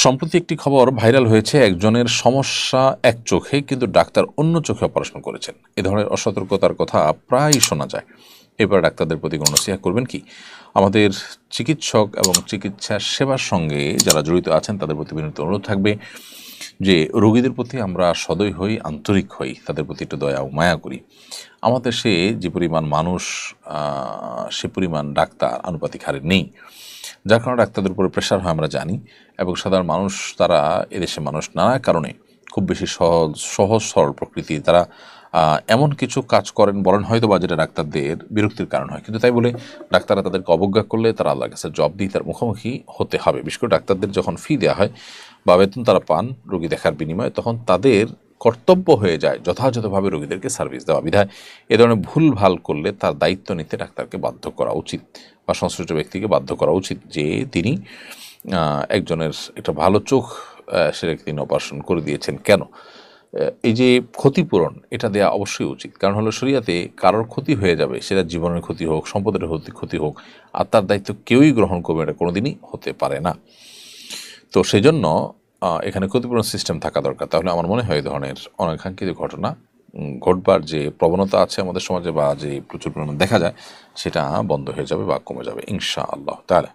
সম্প্রতি একটি খবর ভাইরাল হয়েছে, একজনের সমস্যা এক চোখে কিন্তু ডাক্তার অন্য চোখে অপারেশন করেছেন। এ ধরনের অসতর্কতার কথা প্রায়ই শোনা যায়। এবার ডাক্তারদের প্রতি কোনো নসিহা করবেন কি? আমাদের চিকিৎসক এবং চিকিৎসা সেবার সঙ্গে যারা জড়িত আছেন তাদের প্রতি বিনীত অনুরোধ থাকবে যে রোগীদের প্রতি আমরা সদয় হই, আন্তরিক হই, তাদের প্রতি একটু দয়া ও মায়া করি। আমাদের দেশে যে পরিমাণ মানুষ, সে পরিমাণ ডাক্তার আনুপাতিক হারে নেই, যার কারণে ডাক্তারদের উপরে প্রেশার হয় আমরা জানি। এবং সাধারণ মানুষ, তারা এদেশে মানুষ নানা কারণে খুব বেশি সহজ সরল প্রকৃতি, তারা এমন কিছু কাজ করেন বলেন হয়তো বা যেটা ডাক্তারদের বিরক্তির কারণ হয়, কিন্তু তাই বলে ডাক্তাররা তাদেরকে অবজ্ঞা করলে তারা আল্লাহর কাছে জবাবদিহিতার মুখোমুখি হতে হবে। বিশেষ করে ডাক্তারদের যখন ফি দেওয়া হয় বা বেতন তারা পান রোগী দেখার বিনিময়ে, তখন তাদের কর্তব্য হয়ে যায় যথাযথভাবে রোগীদেরকে সার্ভিস দেওয়া। বিধায় এ ধরনের ভুল ভাল করলে তার দায়িত্ব নিতে ডাক্তারকে বাধ্য করা উচিত বা সংশ্লিষ্ট ব্যক্তিকে বাধ্য করা উচিত যে তিনি একজনের একটা ভালো চোখ সেটাকে তিনি অপারেশন করে দিয়েছেন কেন। এই যে ক্ষতিপূরণ, এটা দেয়া অবশ্যই উচিত। কারণ হলো শরিয়াতে কারোর ক্ষতি হয়ে যাবে, সেটা জীবনের ক্ষতি হোক, সম্পদের ক্ষতি হোক, আর তার দায়িত্ব কেউই গ্রহণ করবে, এটা কোনোদিনই হতে পারে না। তো সেই জন্য এখানে ক্ষতিপূরণ সিস্টেম থাকা দরকার। তাহলে আমার মনে হয় এই ধরনের অনাকাঙ্ক্ষিত ঘটনা ঘটবার যে প্রবণতা আছে আমাদের সমাজে বা যে প্রচুর পরিমাণে দেখা যায়, সেটা বন্ধ হয়ে যাবে বা কমে যাবে ইনশাআল্লাহ তাআলা।